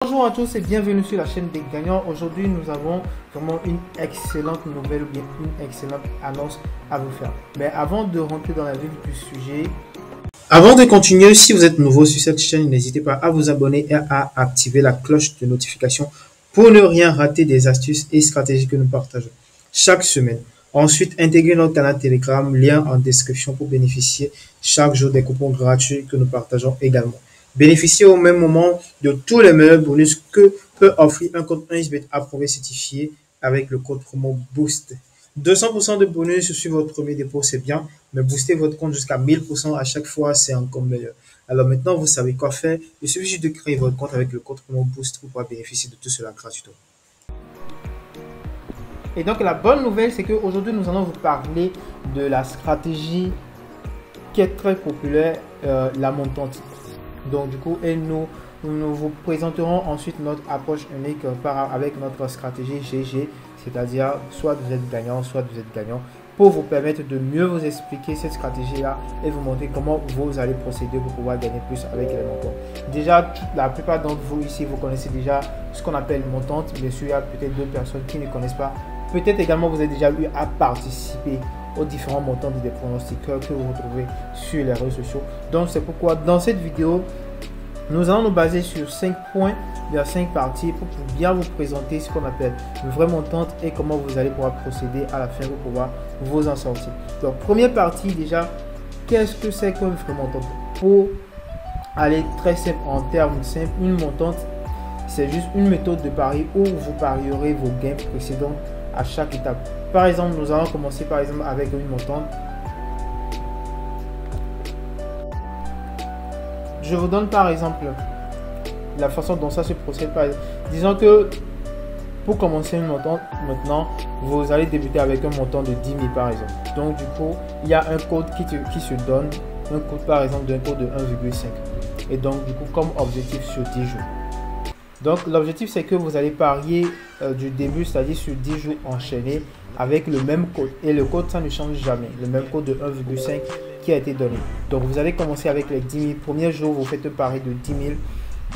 Bonjour à tous et bienvenue sur la chaîne des gagnants. Aujourd'hui, nous avons vraiment une excellente nouvelle ou bien une excellente annonce à vous faire. Mais avant de rentrer dans la vif du sujet, avant de continuer, si vous êtes nouveau sur cette chaîne, n'hésitez pas à vous abonner et à activer la cloche de notification pour ne rien rater des astuces et stratégies que nous partageons chaque semaine. Ensuite, intégrez notre canal Telegram, lien en description pour bénéficier chaque jour des coupons gratuits que nous partageons également. Bénéficiez au même moment de tous les meilleurs bonus que peut offrir un compte 1xBet approuvé certifié avec le code promo BOOST. 200% de bonus sur votre premier dépôt, c'est bien, mais booster votre compte jusqu'à 1000% à chaque fois, c'est encore meilleur. Alors maintenant, vous savez quoi faire. Il suffit juste de créer votre compte avec le code promo BOOST pour pouvoir bénéficier de tout cela gratuitement. Et donc, la bonne nouvelle, c'est qu'aujourd'hui, nous allons vous parler de la stratégie qui est très populaire, la montante. Donc, du coup, nous vous présenterons ensuite notre approche unique avec notre stratégie GG, c'est-à-dire soit vous êtes gagnant, soit vous êtes gagnant, pour vous permettre de mieux vous expliquer cette stratégie-là et vous montrer comment vous allez procéder pour pouvoir gagner plus avec les montants. Déjà, la plupart d'entre vous ici, vous connaissez déjà ce qu'on appelle montante. Bien sûr, il y a peut-être d'autres personnes qui ne connaissent pas. Peut-être également, vous avez déjà eu à participer aux différents montants des pronostiqueurs que vous retrouvez sur les réseaux sociaux. Donc, c'est pourquoi dans cette vidéo, nous allons nous baser sur 5 points, il y a 5 parties pour bien vous présenter ce qu'on appelle le vrai montant et comment vous allez pouvoir procéder à la fin pour pouvoir vous en sortir. Donc, première partie déjà, qu'est-ce que c'est qu'un vrai montant? Pour aller très simple, en termes simples, une montante, c'est juste une méthode de pari où vous parierez vos gains précédents à chaque étape. Par exemple, nous allons commencer par exemple avec une montante. Je vous donne par exemple la façon dont ça se procède. Disons que pour commencer une montante, maintenant, vous allez débuter avec un montant de 10 000 par exemple. Donc du coup, il y a un code qui se donne, un code par exemple d'un code de 1,5. Et donc du coup, comme objectif sur 10 jours. Donc l'objectif c'est que vous allez parier du début, c'est-à-dire sur 10 jours enchaînés avec le même code. Et le code, ça ne change jamais. Le même code de 1,5 qui a été donné. Donc vous allez commencer avec les 10 000. Premier jour, vous faites un pari de 10 000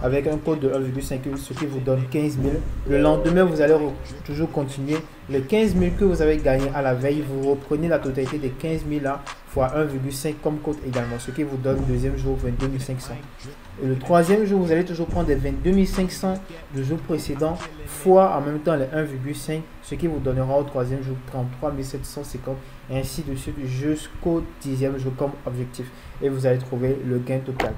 avec un code de 1,5, ce qui vous donne 15 000. Le lendemain, vous allez toujours continuer. Les 15 000 que vous avez gagné à la veille, vous reprenez la totalité des 15 000 là, fois 1,5 comme code également, ce qui vous donne le deuxième jour 22 500. Et le troisième jour, vous allez toujours prendre les 22 500 du jour précédent, fois en même temps les 1,5, ce qui vous donnera au troisième jour 33 750, et ainsi de suite jusqu'au 10e jour comme objectif. Et vous allez trouver le gain total.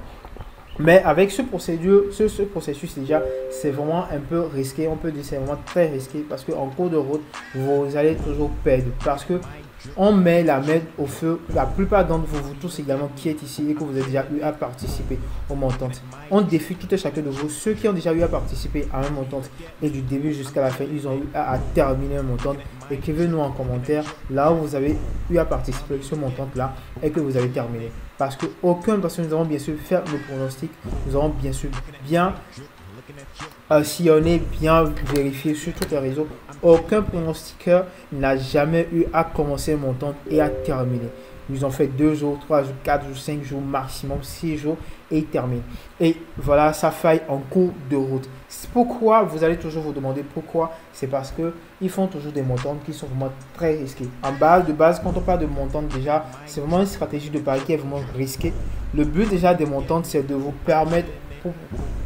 Mais avec ce processus déjà, c'est vraiment un peu risqué. On peut dire c'est vraiment très risqué parce qu'en cours de route, vous allez toujours perdre. Parce que on met la main au feu. La plupart d'entre vous tous également qui êtes ici et que vous avez déjà eu à participer au montant. On défie tout et chacun de vous. Ceux qui ont déjà eu à participer à un montant et du début jusqu'à la fin, ils ont eu à terminer un montant. Écrivez-nous en commentaire là où vous avez eu à participer à ce montant là et que vous avez terminé. Parce que nous allons bien sûr faire nos pronostics. Nous allons bien sûr bien sillonner, bien vérifier sur tous les réseaux. Aucun pronostiqueur n'a jamais eu à commencer un montant et à terminer. Ils ont fait 2 jours, 3 jours, 4 jours, 5 jours, maximum 6 jours et ils terminent. Et voilà, ça faille en cours de route. Pourquoi? Vous allez toujours vous demander pourquoi. C'est parce que ils font toujours des montants qui sont vraiment très risqués. De base, quand on parle de montants, déjà, c'est vraiment une stratégie de pari qui est vraiment risquée. Le but déjà des montants, c'est de vous permettre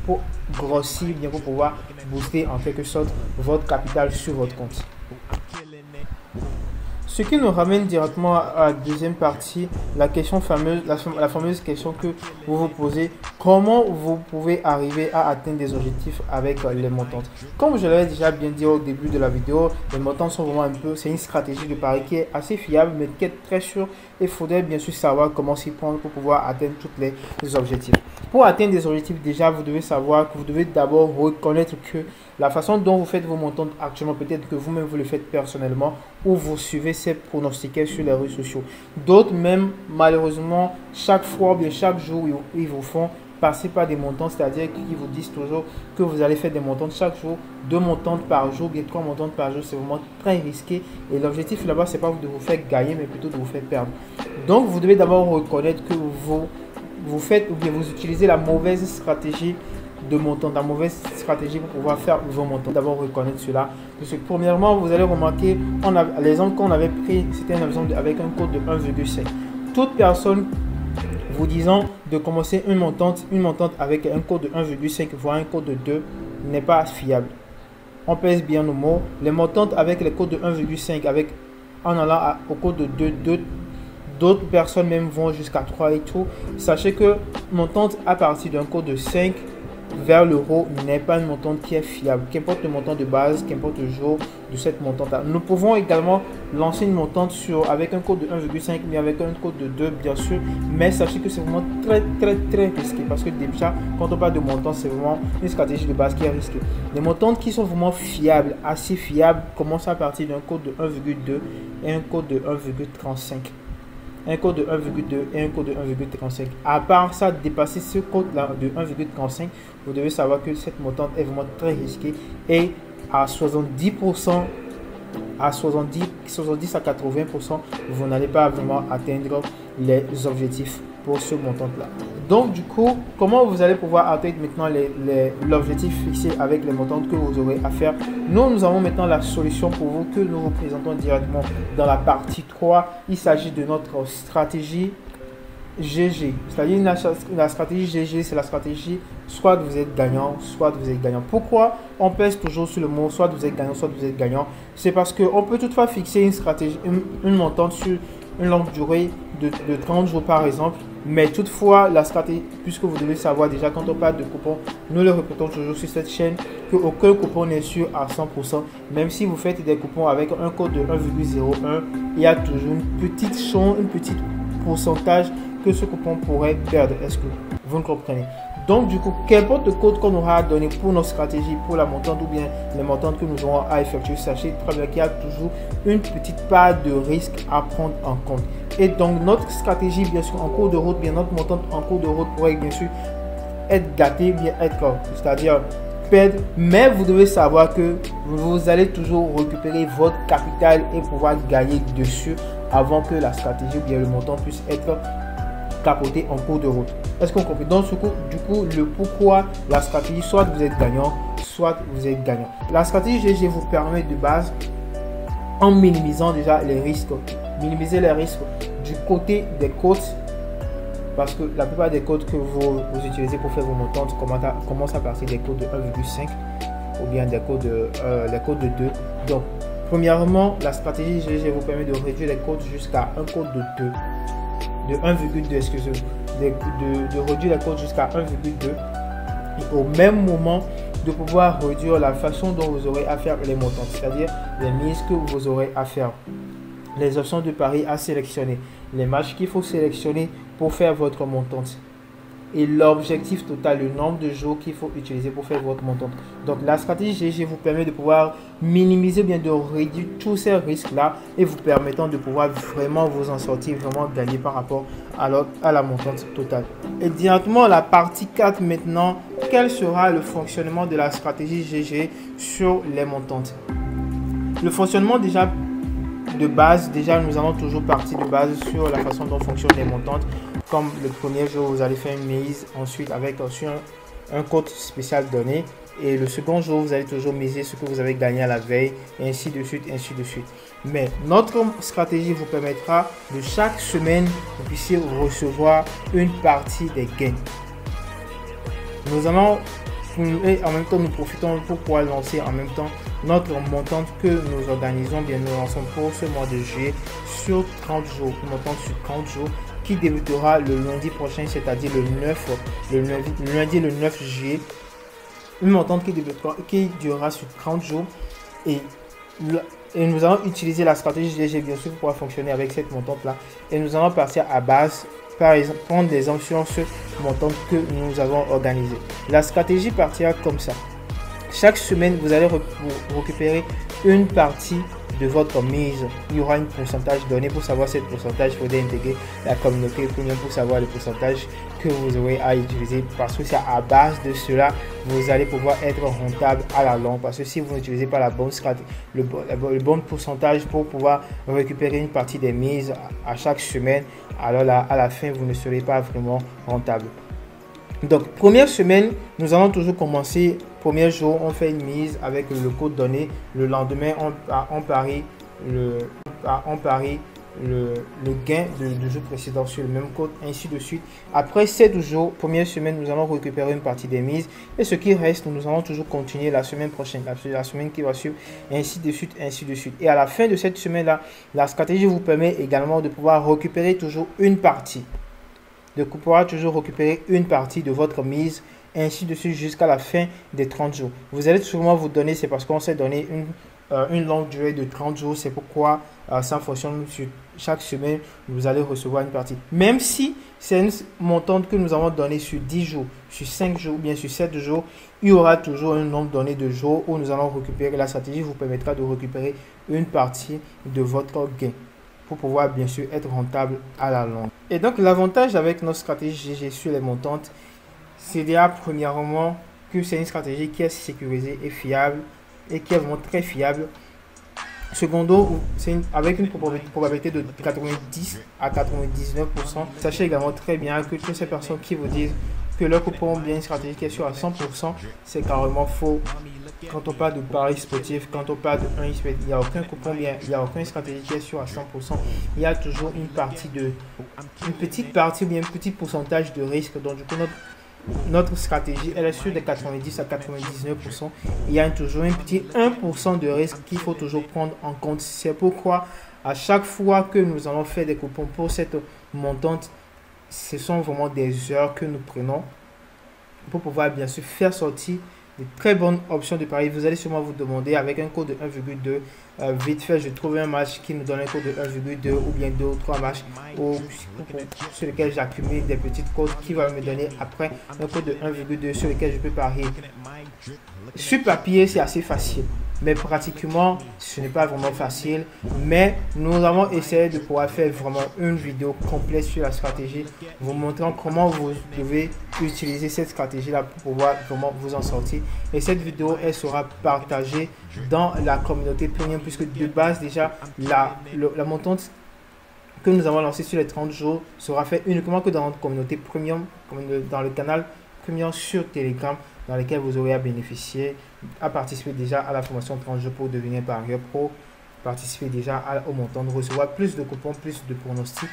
pour grossir, bien pour pouvoir booster en quelque sorte votre capital sur votre compte. Ce qui nous ramène directement à la deuxième partie, la fameuse question que vous vous posez, comment vous pouvez arriver à atteindre des objectifs avec les montants. Comme je l'avais déjà bien dit au début de la vidéo, les montants sont vraiment c'est une stratégie de pari qui est assez fiable, mais qui est très sûre. Il faudrait bien sûr savoir comment s'y prendre pour pouvoir atteindre tous les objectifs. Pour atteindre des objectifs, déjà, vous devez savoir que vous devez d'abord reconnaître que la façon dont vous faites vos montants actuellement, peut-être que vous-même vous le faites personnellement ou vous suivez ces pronostiqueurs sur les réseaux sociaux. D'autres même, malheureusement, chaque fois ou bien chaque jour, ils vous font passer par des montants, c'est-à-dire qu'ils vous disent toujours que vous allez faire des montants chaque jour, 2 montants par jour, bien 3 montants par jour. C'est vraiment très risqué et l'objectif là-bas, c'est pas de vous faire gagner, mais plutôt de vous faire perdre. Donc, vous devez d'abord reconnaître que vous faites ou bien vous utilisez la mauvaise stratégie de montants, la mauvaise stratégie pour pouvoir faire vos montants. D'abord reconnaître cela. Parce que premièrement, vous allez remarquer, l'exemple qu'on avait pris, c'était un exemple avec un code de 1,5. Toute personne vous disant de commencer une montante avec un code de 1,5 voire un code de 2 n'est pas fiable. On pèse bien nos mots. Les montantes avec les codes de 1,5 en allant au code de 2, d'autres personnes même vont jusqu'à 3 et tout. Sachez que montante à partir d'un code de 5 vers l'euro n'est pas une montante qui est fiable. Qu'importe le montant de base, qu'importe le jour de cette montante là. Nous pouvons également lancer une montante avec un code de 1,5 mais avec un code de 2 bien sûr. Mais sachez que c'est vraiment très risqué parce que déjà quand on parle de montant, c'est vraiment une stratégie de base qui est risquée. Les montantes qui sont vraiment fiables, assez fiables, commencent à partir d'un code de 1,2 et un code de 1,35. Un code de 1,2 et un code de 1,35. À part ça, dépasser ce code-là de 1,35, vous devez savoir que cette montante est vraiment très risquée et à 70%, à 70 à 80%, vous n'allez pas vraiment atteindre les objectifs pour ce montant-là. Donc, du coup, comment vous allez pouvoir atteindre maintenant l'objectif fixé avec les montants que vous aurez à faire? Nous avons maintenant la solution pour vous que nous vous présentons directement dans la partie 3. Il s'agit de notre stratégie GG. C'est-à-dire la stratégie GG, c'est la stratégie soit vous êtes gagnant, soit vous êtes gagnant. Pourquoi on pèse toujours sur le mot soit vous êtes gagnant, soit vous êtes gagnant? C'est parce qu'on peut toutefois fixer une stratégie, une montante sur une longue durée de 30 jours par exemple. Mais toutefois, la stratégie, puisque vous devez savoir déjà quand on parle de coupons, nous le répétons toujours sur cette chaîne, qu'aucun coupon n'est sûr à 100%. Même si vous faites des coupons avec un code de 1,01, il y a toujours une petite chance, un petit pourcentage que ce coupon pourrait perdre. Est-ce que vous me comprenez? Donc du coup, qu'importe le code qu'on aura à donner pour nos stratégies, pour la montante ou bien les montantes que nous aurons à effectuer, sachez très bien qu'il y a toujours une petite part de risque à prendre en compte. Et donc notre stratégie, bien sûr, en cours de route, bien notre montante en cours de route pourrait bien sûr être gâtée, bien être, c'est-à-dire perdre. Mais vous devez savoir que vous allez toujours récupérer votre capital et pouvoir gagner dessus avant que la stratégie ou bien le montant puisse être capoté en cours de route. Est-ce qu'on comprend? Donc du coup, le pourquoi la stratégie, soit vous êtes gagnant, soit vous êtes gagnant. La stratégie GG vous permet de base, en minimisant déjà les risques, minimiser les risques du côté des cotes, parce que la plupart des codes que vous utilisez pour faire vos montantes commencent à partir des codes de 1,5 ou bien des codes de 2. Donc premièrement, la stratégie GG vous permet de réduire les codes jusqu'à un code de 2. De 1,2, excusez-moi, de réduire la cote jusqu'à 1,2 et au même moment de pouvoir réduire la façon dont vous aurez à faire les montants, c'est-à-dire les mises que vous aurez à faire, les options de pari à sélectionner, les matchs qu'il faut sélectionner pour faire votre montante et l'objectif total, le nombre de jours qu'il faut utiliser pour faire votre montante. Donc la stratégie GG vous permet de pouvoir minimiser, bien de réduire tous ces risques-là et vous permettant de pouvoir vraiment vous en sortir, vraiment gagner par rapport à la montante totale. Et directement la partie 4 maintenant, quel sera le fonctionnement de la stratégie GG sur les montantes? Le fonctionnement déjà de base, nous allons toujours partir de base sur la façon dont fonctionnent les montantes. Comme le premier jour, vous allez faire une mise, ensuite avec sur un code spécial donné. Et le second jour, vous allez toujours miser ce que vous avez gagné à la veille, et ainsi de suite, ainsi de suite. Mais notre stratégie vous permettra de chaque semaine, vous puissiez recevoir une partie des gains. Nous allons, et en même temps, nous profitons pour pouvoir lancer en même temps notre montante que nous organisons, bien nous lançons pour ce mois de juillet sur 30 jours, une montante sur 30 jours qui débutera le lundi prochain, c'est-à-dire lundi le 9 juillet. Une montante qui durera sur 30 jours et nous allons utiliser la stratégie GG bien sûr pour pouvoir fonctionner avec cette montante là et nous allons partir à base, par exemple, prendre des options sur montante que nous avons organisé. La stratégie partira comme ça. Chaque semaine, vous allez récupérer une partie de votre mise. Il y aura un pourcentage donné. Pour savoir ce pourcentage, il faudrait intégrer la communauté premium pour savoir le pourcentage que vous aurez à utiliser. Parce que c'est à base de cela, vous allez pouvoir être rentable à la longue. Parce que si vous n'utilisez pas la bonne stratégie, le bon pourcentage pour pouvoir récupérer une partie des mises à chaque semaine, alors là, à la fin, vous ne serez pas vraiment rentable. Donc, première semaine, nous allons toujours commencer. Premier jour, on fait une mise avec le code donné. Le lendemain, on parie le gain du jour précédent sur le même code, ainsi de suite. Après 7 jours, première semaine, nous allons récupérer une partie des mises. Et ce qui reste, nous allons toujours continuer la semaine prochaine, la semaine qui va suivre, ainsi de suite, ainsi de suite. Et à la fin de cette semaine-là, la stratégie vous permet également de pouvoir récupérer toujours une partie. De pouvoir toujours récupérer une partie de votre mise, ainsi de suite jusqu'à la fin des 30 jours. Vous allez sûrement vous donner, c'est parce qu'on s'est donné une longue durée de 30 jours, c'est pourquoi ça fonctionne sur chaque semaine, vous allez recevoir une partie. Même si c'est une montante que nous avons donnée sur 10 jours, sur 5 jours ou bien sur 7 jours, il y aura toujours un nombre donné de jours où nous allons récupérer. La stratégie vous permettra de récupérer une partie de votre gain pour pouvoir bien sûr être rentable à la longue. Et donc l'avantage avec notre stratégie GG sur les montantes, c'est déjà premièrement que c'est une stratégie qui est sécurisée et fiable et qui est vraiment très fiable. Secondo, c'est avec une probabilité de 90 à 99%. Sachez également très bien que toutes ces personnes qui vous disent que leur coupon bien une stratégie qui est sûre à 100%, c'est carrément faux. Quand on parle de paris sportif, quand on parle de 1xbet, il n'y a aucun coupon bien, il n'y a aucune stratégie qui est sûre à 100%. Il y a toujours une petite partie ou bien un petit pourcentage de risque. Donc du coup, notre stratégie, elle est sûre de 90 à 99%. Il y a toujours un petit 1% de risque qu'il faut toujours prendre en compte. C'est pourquoi à chaque fois que nous allons faire des coupons pour cette montante, ce sont vraiment des heures que nous prenons pour pouvoir bien sûr faire sortir de très bonnes options de paris. Vous allez sûrement vous demander avec un code de 1,2, vite fait je trouve un match qui nous donne un code de 1,2 ou bien 2 ou 3 matchs sur lesquels j'accumule des petites codes qui va me donner après un code de 1,2 sur lequel je peux parier. Sur papier c'est assez facile, mais pratiquement ce n'est pas vraiment facile. Mais nous avons essayé de pouvoir faire vraiment une vidéo complète sur la stratégie, vous montrant comment vous devez utiliser cette stratégie là pour pouvoir vraiment vous en sortir. Et cette vidéo elle sera partagée dans la communauté premium, puisque de base déjà la montante que nous avons lancée sur les 30 jours sera faite uniquement que dans notre communauté premium, dans le canal premium sur Telegram, dans lequel vous aurez à bénéficier, à participer déjà à la formation 30 jours pour devenir parieur pro, participer déjà au montant, de recevoir plus de coupons, plus de pronostics,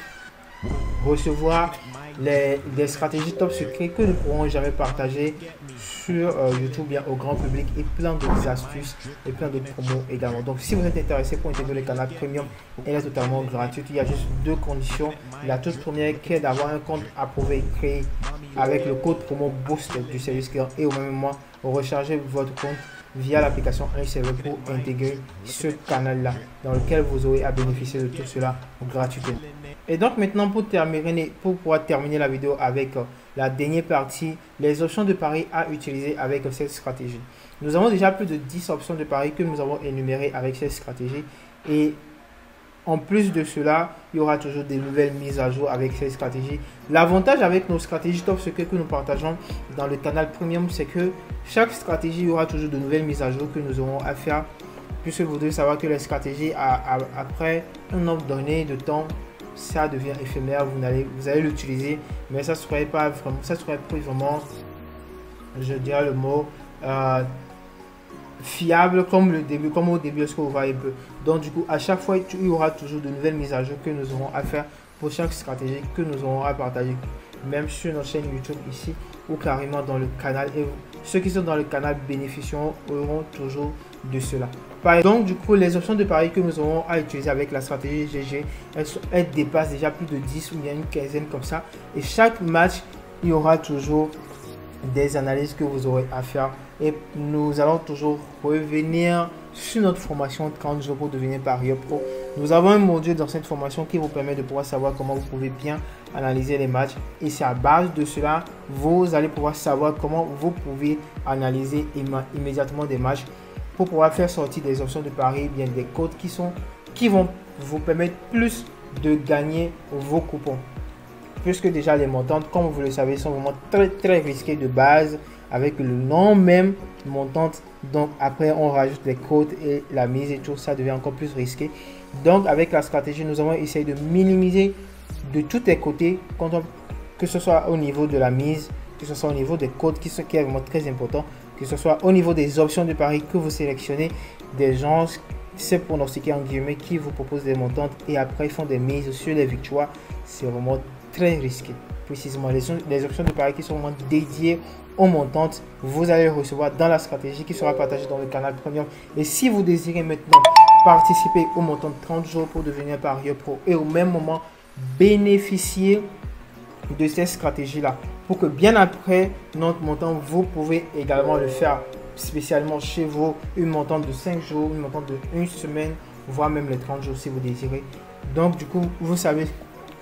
recevoir des stratégies top secrets que nous ne pourrons jamais partager sur YouTube bien au grand public, et plein d'autres astuces et plein d'autres promos également. Donc si vous êtes intéressé pour intégrer le canal premium, elle est totalement gratuite. Il y a juste deux conditions. La toute première qui est d'avoir un compte approuvé et créé avec le code promo boost du service client, et au même moment rechargez votre compte via l'application 1xBet pour intégrer ce canal là dans lequel vous aurez à bénéficier de tout cela gratuitement. Et donc maintenant pour pouvoir terminer la vidéo avec la dernière partie, les options de paris à utiliser avec cette stratégie. Nous avons déjà plus de 10 options de paris que nous avons énumérées avec cette stratégie, et en plus de cela, il y aura toujours des nouvelles mises à jour avec cette stratégie. L'avantage avec nos stratégies top secret que nous partageons dans le canal premium, c'est que chaque stratégie, il y aura toujours de nouvelles mises à jour que nous aurons à faire, puisque vous devez savoir que les stratégies, après un nombre donné de temps, ça devient éphémère. Vous allez l'utiliser, mais ça serait pas vraiment, ça serait plus vraiment, je dirais le mot, fiable comme au début lorsque vous voyez peu. Donc du coup à chaque fois il y aura toujours de nouvelles mises à jour que nous aurons à faire pour chaque stratégie que nous aurons à partager, même sur notre chaîne YouTube ici ou carrément dans le canal, et ceux qui sont dans le canal bénéficieront toujours de cela. Donc du coup les options de paris que nous aurons à utiliser avec la stratégie GG, elles dépassent déjà plus de 10 ou bien une quinzaine comme ça, et chaque match il y aura toujours des analyses que vous aurez à faire, et nous allons toujours revenir sur notre formation 30 jours pour devenir parieur pro. Nous avons un module dans cette formation qui vous permet de pouvoir savoir comment vous pouvez bien analyser les matchs, et c'est à base de cela vous allez pouvoir savoir comment vous pouvez analyser immédiatement des matchs pour pouvoir faire sortir des options de paris, bien des codes qui vont vous permettre plus de gagner vos coupons, puisque déjà les montantes, comme vous le savez, sont vraiment très risquées de base avec le nom même montante. Donc après on rajoute les codes et la mise et tout ça devient encore plus risqué. Donc avec la stratégie, nous avons essayé de minimiser de tous les côtés, que ce soit au niveau de la mise, que ce soit au niveau des codes qui est vraiment très important, que ce soit au niveau des options de pari que vous sélectionnez, des gens, c'est pronostiqué en guillemets, qui vous proposent des montantes et après ils font des mises sur les victoires. C'est vraiment très risqué. Précisément, les options de pari qui sont vraiment dédiées aux montantes, vous allez recevoir dans la stratégie qui sera partagée dans le canal premium. Et si vous désirez maintenant participer au montant de 30 jours pour devenir parieur pro et au même moment bénéficier de cette stratégie-là, pour que bien après notre montant, vous pouvez également le faire spécialement chez vous, une montante de 5 jours, une montante de 1 semaine, voire même les 30 jours si vous désirez. Donc du coup, vous savez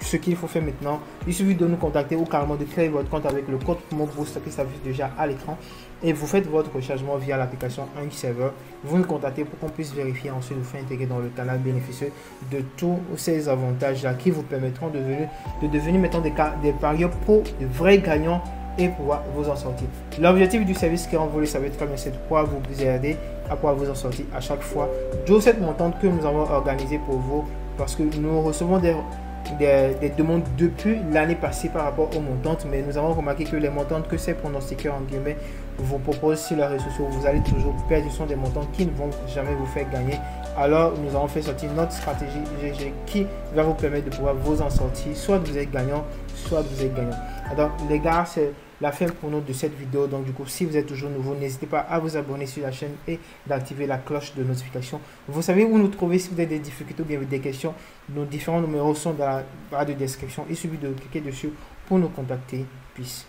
ce qu'il faut faire maintenant. Il suffit de nous contacter ou carrément de créer votre compte avec le code promo BOOST qui s'affiche déjà à l'écran et vous faites votre rechargement via l'application un serveur. Vous nous contactez pour qu'on puisse vérifier, ensuite vous faire intégrer dans le canal bénéficieux de tous ces avantages-là qui vous permettront de devenir maintenant des parieurs pro, de vrais gagnants et pouvoir vous en sortir. L'objectif du service qui vous le savez très bien, c'est de pouvoir vous aider à pouvoir vous en sortir à chaque fois. D'où cette montante que nous avons organisée pour vous, parce que nous recevons des demandes depuis l'année passée par rapport aux montantes, mais nous avons remarqué que les montantes que ces pronostiqueurs en guillemets vous proposent sur les réseaux sociaux, vous allez toujours perdre. Ce sont des montantes qui ne vont jamais vous faire gagner. Alors nous avons fait sortir notre stratégie GG qui va vous permettre de pouvoir vous en sortir, soit vous êtes gagnant, soit vous êtes gagnant. Alors les gars, c'est la fin pour nous de cette vidéo. Donc du coup, si vous êtes toujours nouveau, n'hésitez pas à vous abonner sur la chaîne et d'activer la cloche de notification. Vous savez où nous trouver si vous avez des difficultés ou bien des questions. Nos différents numéros sont dans la barre de description. Il suffit de cliquer dessus pour nous contacter. Peace.